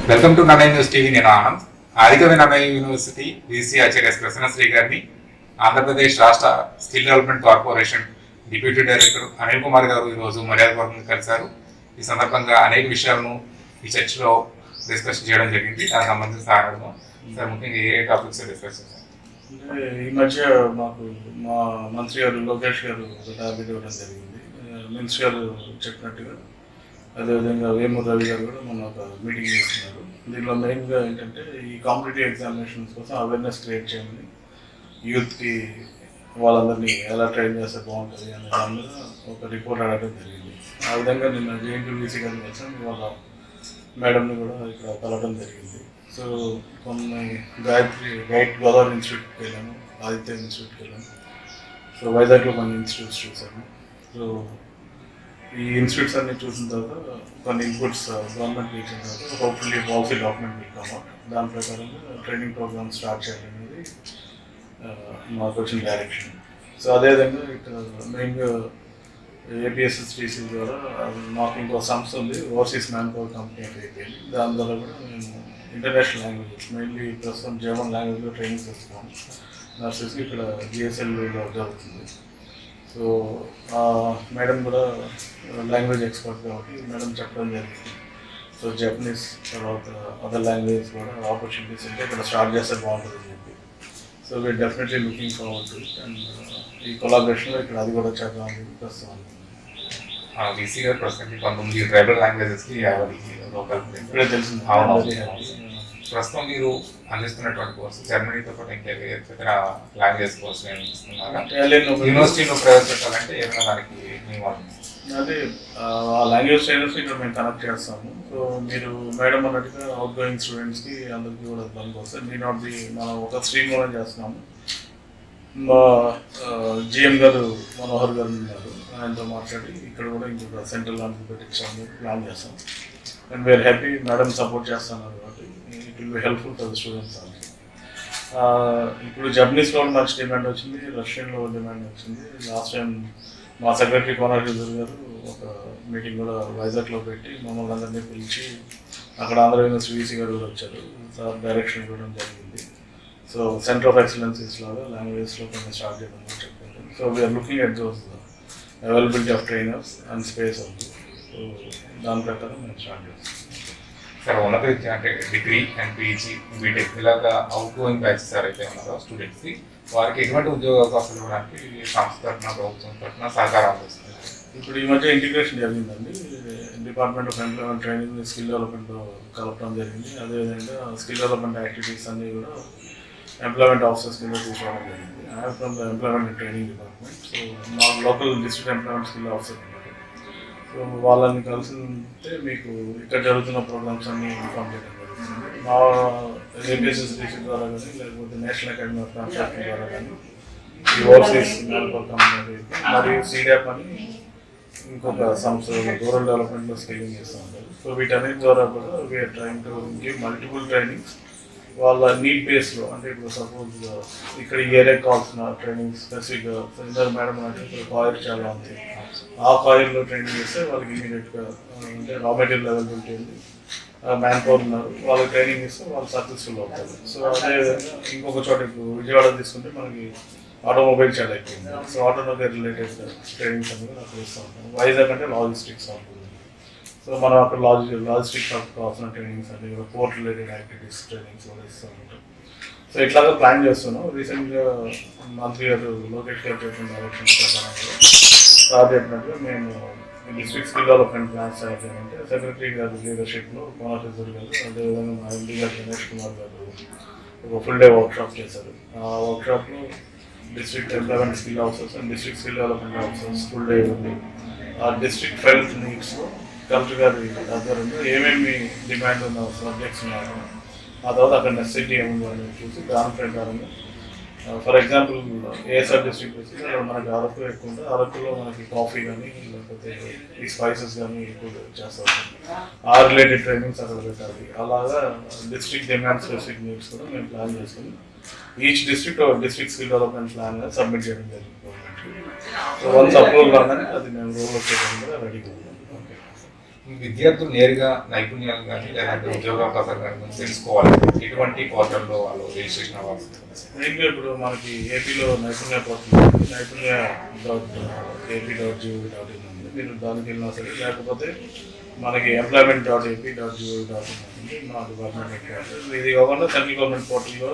Welcome to Nannayya news TV. నేను Anand. Adikavi Nannayya university VC ఆచార్య ప్రసన్నశ్రీ గారిని ఆంధ్రప్రదేశ్ రాష్ట్ర skill development corporation deputy director Anil Kumar garu ఈరోజు మర్యాదపూర్వకంగా కలిశారు. ఈ సందర్భంగా అనేక విషయాలను ఈ చర్చలో డిస్కస్ చేయడం జరిగింది. దానికి సంబంధించిన సార్ ముఖ్యంగా ఏ టాపిక్స్ డిస్కస్ చేశారు? ఈ మధ్య మాకు మా మంత్రి గారు లోకేష్ గారు ఒక టాపిక్ ఇవ్వడం జరిగింది. మినిస్టర్ గారు చెప్పినట్టుగా అదేవిధంగా వేమూరు రవి గారు కూడా మొన్న ఒక మీటింగ్ చేస్తున్నారు. దీనిలో మెయిన్గా ఏంటంటే ఈ కాంపిటేటివ్ ఎగ్జామినేషన్స్ కోసం అవేర్నెస్ క్రియేట్ చేయమని, యూత్కి వాళ్ళందరినీ ఎలా ట్రైన్ చేస్తే బాగుంటుంది అనే దాని మీద ఒక రిపోర్ట్ అడగడం జరిగింది. ఆ విధంగా నిన్న జేఎన్టీయూసీ గారిని వచ్చాం, వాళ్ళ మేడంని కూడా ఇక్కడ కలవడం జరిగింది. సో కొన్ని గైట్ గోదావరి ఇన్స్టిట్యూట్కి వెళ్ళాను, ఆదిత్య ఇన్స్టిట్యూట్కి వెళ్ళాను. సో వైజాగ్లో కొన్ని ఇన్స్టిట్యూట్స్ చూసాను. సో ఈ ఇన్స్టిట్యూట్స్ అన్ని చూసిన తర్వాత కొన్ని ఇన్పుట్స్ గవర్నమెంట్ ఇచ్చిన తర్వాత hopefully policy document will come out. దాని ప్రకారంగా ట్రైనింగ్ ప్రోగ్రామ్ స్టార్ట్ చేయాలనేది మాకు వచ్చిన డైరెక్షన్. సో అదేవిధంగా ఇక్కడ మెయిన్గా ఏపీఎస్ఎస్టీసీ ద్వారా మాకు ఇంకో సంస్థ ఉంది, ఓవర్సీస్ మ్యాన్ పవర్ కంపెనీ అని అయిపోయింది. దాని ద్వారా కూడా మేము ఇంటర్నేషనల్ లాంగ్వేజెస్ మెయిన్లీ ప్రస్తుతం జర్మన్ లాంగ్వేజ్లో ట్రైనింగ్స్ ఇస్తున్నాము. నర్సెస్కి ఇక్కడ జిఎస్ఎల్లో జరుగుతుంది. సో మేడం కూడా లాంగ్వేజ్ ఎక్స్పర్ట్ కాబట్టి మేడం చెప్పడం జరిగింది. సో జపనీస్ తర్వాత అదర్ లాంగ్వేజెస్ కూడా ఆపర్చునిటీస్ ఉంటే ఇక్కడ స్టార్ట్ చేస్తే బాగుంటుందని చెప్పి. So we are definitely looking forward to and ఈ కొలాబరేషన్లో ఇక్కడ అది కూడా చేద్దామని ప్రస్తుతం వీసీ గారు ప్రస్తుతం 19 ట్రైబల్ లాంగ్వేజెస్కి ఇప్పుడే తెలిసింది. ప్రస్తుతం మీరు అందిస్తున్నటువంటి కోర్సు జర్మనీతో పాటు ఇంకా ఇతర లాంగ్వేజ్ కోర్సు ఇస్తున్నారా? యూనివర్సిటీలో ప్రవేశపెట్టాలంటే ఏమైనా దానికి అదే ఆ లాంగ్వేజ్ ట్రైనర్స్ ఇక్కడ మేము కనెక్ట్ చేస్తాము. సో మీరు మేడం అన్నట్టుగా అవుట్ గోయింగ్ స్టూడెంట్స్కి అందరికీ కూడా పనికి వస్తుంది. మనం ఒక స్ట్రీమ్ కూడా చేస్తున్నాము. మా జిఎం గారు మనోహర్ గారు ఉన్నారు, ఆయనతో మాట్లాడి ఇక్కడ కూడా ఇంకొక సెంట్రల్ లాంటి పెట్టించాలని ప్లాన్ చేస్తాం. And we are happy madam support చేస్తున్నారు కాబట్టి it will be helpful for the students also. ఇప్పుడు జపనీస్లో మంచి డిమాండ్ వచ్చింది, రష్యన్లో డిమాండ్ వచ్చింది. లాస్ట్ టైం మా సెక్రటరీ కోనార్జున్ గారు ఒక మీటింగ్ కూడా వైజాగ్లో పెట్టి మమ్మల్ని అందరినీ పిలిచి అక్కడ ఆంధ్ర యూనివర్సిటీ వీసీ గారు కూడా వచ్చారు, సార్ డైరెక్షన్ ఇవ్వడం జరిగింది. సో సెంటర్ ఆఫ్ ఎక్సలెన్సీస్ లాగా లాంగ్వేజ్లో కొంచెం స్టార్ట్ చేయడం కూడా చెప్పారు. So we are looking at those availability of trainers and space also. So దాని ప్రకారం మేము స్టార్ట్ చేస్తాం. సార్ ఉన్నత విద్య అంటే డిగ్రీ అండ్ పీజీ బీటెక్ ఇలాగా అవుట్ గోయింగ్ బ్యాచెస్ అయితే ఉన్నారో స్టూడెంట్స్కి వారికి ఎటువంటి ఉద్యోగ అవకాశాలు ఇవ్వడానికి సంస్థ తరఫున ప్రభుత్వం తరఫున సహకారం అందిస్తుంది. ఇప్పుడు ఈ మధ్య ఇంటిగ్రేషన్ జరిగిందండి. Department of employment training skill డెవలప్మెంట్లో కలపడం జరిగింది. అదేవిధంగా స్కిల్ డెవలప్మెంట్ యాక్టివిటీస్ అన్నీ కూడా ఎంప్లాయ్మెంట్ ఆఫీసర్స్ కింద తీసుకోవడం జరిగింది. I from the employment and training department. So మా local district employment skill officer ఉన్నారు. సో వాళ్ళని కలిసింటే మీకు ఇక్కడ జరుగుతున్న ప్రోగ్రామ్స్ అన్నీ ఇన్ఫార్మ్ చేయడం జరుగుతుంది. మా ఏపీఎస్ఎస్టీసీ ద్వారా కానీ లేకపోతే నేషనల్ అకాడమీ ఆఫ్ కాన్స్ట్రక్షన్ ద్వారా కానీ ఈ ఓవర్సీస్ మ్యాన్ పవర్ కంపెనీ మరియు సీడాప్ అని ఇంకొక సంస్థ రూరల్ డెవలప్మెంట్లో స్కేలింగ్ చేస్తూ ఉంటారు. సో వీటన్నిటి ద్వారా కూడా we are train to give multiple trainings వాళ్ళ నీడ్ బేస్లో. అంటే ఇప్పుడు సపోజ్ ఇక్కడ ఈ ఏరియాకి కావాల్సిన ట్రైనింగ్ స్పెసిఫిక్గా ఇందరు మేడం అంటే ఇప్పుడు కాయిల్ చాలా ఉంది, ఆ కాయిల్లో ట్రైనింగ్ చేస్తే వాళ్ళకి ఇమీడియట్గా అంటే రా మెటీరియల్ అవైలబిలిటీ ఉంది, మ్యాన్ పవర్ ఉన్నారు, వాళ్ళకి ట్రైనింగ్ ఇస్తే వాళ్ళు సక్సెస్ఫుల్ అవుతారు. సో అదేవిధంగా ఇంకొక చోట ఇప్పుడు విజయవాడ తీసుకుంటే మనకి ఆటోమొబైల్ చాలా అయిపోయింది. సో ఆటోమొబైల్ రిలేటెడ్ ట్రైనింగ్స్ అనేది అక్కడ ఇస్తూ ఉంటాం. వైజాగ్ అంటే లాజిస్టిక్స్ ఉంటుంది. సో మనం అక్కడ లాజిస్టిక్స్ కావాల్సిన ట్రైనింగ్స్ అంటే పోర్ట్ రిలేటెడ్ యాక్టివిటీస్ ట్రైనింగ్స్ కూడా ఇస్తూ ఉంటాం. సో ఇట్లాగా ప్లాన్ చేస్తున్నాం. రీసెంట్గా మంత్రి గారు లోకేష్ గారు చెప్పిన డైరెక్షన్ ప్రకారంగా సార్ చెప్పినట్టుగా మేము డిస్ట్రిక్ట్ స్కిల్ డెవలప్మెంట్ ప్లాన్స్ తయారు చేయాలంటే సెక్రటరీ గారి లీడర్షిప్లో కోనార్జున్ గారు అదేవిధంగా మా ఎంపీ గారు గణేష్ కుమార్ గారు ఒక ఫుల్ డే వర్క్షాప్ చేశారు. ఆ వర్క్షాప్లో district employment skill officers and district skill development officers full day ఉంది. ఆ డిస్ట్రిక్ట్ హెల్త్ నీడ్స్లో కలెక్టర్ గారి ఆధ్వర్యంలో ఏమేమి డిమాండ్ ఉన్న సబ్జెక్ట్స్ ఉన్నాయో ఆ తర్వాత అక్కడ నెసెసిటీ ఏముందో అనేది చూసి దాని ప్రకారంగా ఫర్ ఎగ్జాంపుల్ ఏఎస్ఆర్ డిస్ట్రిక్ట్ వచ్చి మనకి అరకు ఎక్కువ ఉంటుంది. అరకులో మనకి కాఫీ కానీ లేకపోతే ఈ స్పైసెస్ కానీ ఎక్కువ చేస్తారు. ఆ రిలేటెడ్ ట్రైనింగ్స్ అక్కడ పెట్టాలి. అలాగా డిస్ట్రిక్ట్ డిమాండ్ స్పెసిఫిక్ నీడ్స్ కూడా మేము ప్లాన్ చేసుకుని each district district skill development plan submit చేయడం జరిగింది. సో వన్స్ అప్రూవల్ రాగానే అది మేము రోల్ చేయడం కూడా రెడీగా ఉన్నాం. విద్యార్థులు నేరుగా నైపుణ్యాలు కానీ లేదంటే ఉద్యోగావకాశాలు కానీ తెలుసుకోవాలి, ఎటువంటి పోర్టల్లో వాళ్ళు రిజిస్ట్రేషన్ అవ్వాలి? మెయిన్గా ఇప్పుడు మనకి ఏపీలో నైపుణ్య పోర్టల్ నైపుణ్య .ఏపీ.gov.in ఉంది. మీరు దానికి వెళ్ళినా సరే, లేకపోతే మనకి employment.ap.gov.in ఉంది మా డిపార్ట్మెంట్ హెడ్ క్వార్టర్. ఇది కాకుండా సెంట్రల్ గవర్నమెంట్ పోర్టల్లో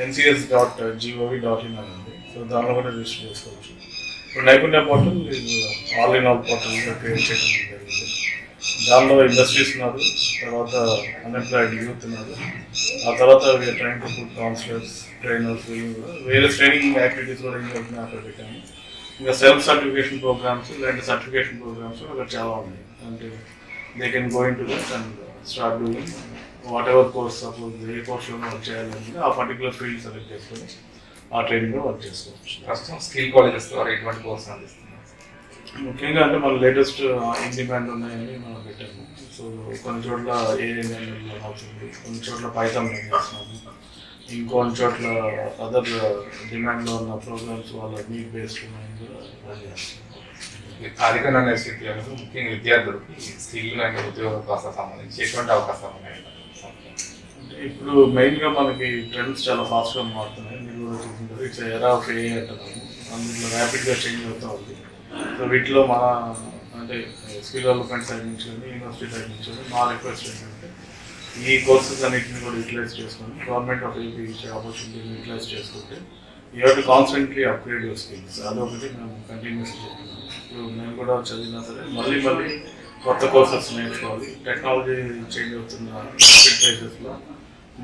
ncs.gov.in అని ఉంది. సో దానిలో కూడా రిజిస్టర్ చేసుకోవచ్చు. ఇప్పుడు నైపుణ్య పోర్టల్ ఇది all in all portal create చేయడం జరిగింది. దానిలో ఇండస్ట్రీస్ ఉన్నారు, తర్వాత అన్ఎంప్లాయిడ్ యూత్ ఉన్నారు, ఆ తర్వాత train to food counsellors, trainers, వేరే ట్రైనింగ్ యాక్టివిటీస్ కూడా అక్కడ పెట్టాము. ఇంకా సెల్ఫ్ సర్టిఫికేషన్ ప్రోగ్రామ్స్, ఇలాంటి సర్టిఫికేషన్ ప్రోగ్రామ్స్ అక్కడ చాలా ఉన్నాయి. అంటే they can go into that and start doing whatever course, suppose a కోర్స్లో వర్క్ చేయాలంటే ఆ పర్టికులర్ ఫీల్డ్ సెలెక్ట్ చేసుకొని ఆ ట్రైనింగ్లో వర్క్ చేసుకోవచ్చు. ప్రస్తుతం స్కిల్ కాలేజెస్ ద్వారా ఎటువంటి కోర్స్ అందిస్తున్నారు? ముఖ్యంగా అంటే మన లేటెస్ట్ ఇన్ డిమాండ్ ఉన్నాయని మనం పెట్టాము. సో కొన్ని చోట్ల ఏఎన్ఎంఎల్ అవుతుంది, కొన్ని చోట్ల పైథాన్ చేస్తున్నాము, ఇంకొన్ని చోట్ల అదర్ డిమాండ్లో ఉన్న ప్రోగ్రామ్స్ వాళ్ళ నీడ్ బేస్డ్ ఉన్నాయని కూడా రన్ చేస్తున్నాం. అధిక విద్యార్థులు ముఖ్యంగా విద్యార్థులకి స్కిల్ అండ్ ఉద్యోగావకాశాలకు సంబంధించి ఎటువంటి అవకాశాలు ఉన్నాయి? అంటే ఇప్పుడు మెయిన్గా మనకి ట్రెండ్స్ చాలా ఫాస్ట్గా మారుతున్నాయి. మీరు కూడా చూసుకుంటారు, ఇట్స్ ఎరా ఆఫ్ ఏ అంటున్నాము, అందులో ర్యాపిడ్గా చేంజ్ అవుతూ ఉంది. సో వీటిలో మన అంటే స్కిల్ డెవలప్మెంట్ సైడ్ నుంచి కానీ యూనివర్సిటీ సైడ్ నుంచి కానీ మా రిక్వెస్ట్ ఏంటంటే ఈ కోర్సెస్ అన్నింటిని కూడా యూటిలైజ్ చేసుకొని గవర్నమెంట్ ఆఫ్ ఏపీ ఇచ్చే ఆపర్చునిటీని యూటిలైజ్ చేసుకుంటే you have to constantly upgrade your skills. అదొకటి మేము కంటిన్యూస్ చేస్తున్నాం. ఇప్పుడు మేము కూడా చదివినా సరే మళ్ళీ కొత్త కోర్సెస్ నేర్చుకోవాలి. టెక్నాలజీ చేంజ్ అవుతున్న ప్లేసెస్లో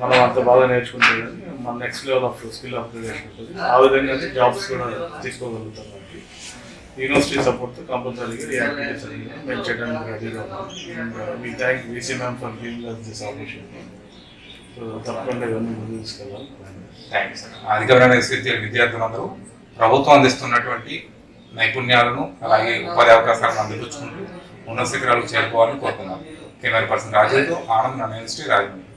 మనం అంత బాగా నేర్చుకుంటే కానీ మన next level of skill upgradation ఉంటుంది. ఆ విధంగానే జాబ్స్ కూడా తీసుకోగలుగుతాం. మనకి యూనివర్సిటీ సపోర్ట్తో కంపల్సరీగా ఈ యాక్టివిటీస్ అన్ని మేము చేయడానికి రెడీగా ఉన్నాం. And we thank VC ma'am for giving us this opportunity. So తప్పకుండా ఇవన్నీ ముందు తీసుకెళ్ళాలి. థ్యాంక్స్. అధిక విద్యార్థులందరూ ప్రభుత్వం అందిస్తున్నటువంటి నైపుణ్యాలను అలాగే ఉపాధి అవకాశాలను అందిపుచ్చుకుంటూ ఉన్నత శిఖరాలకు చేరుకోవాలని కోరుతున్నాను. కెమెరా పర్సన్ రాజేతో ఆనంద్, నా యూనివర్సిటీ రాజమండ్రి.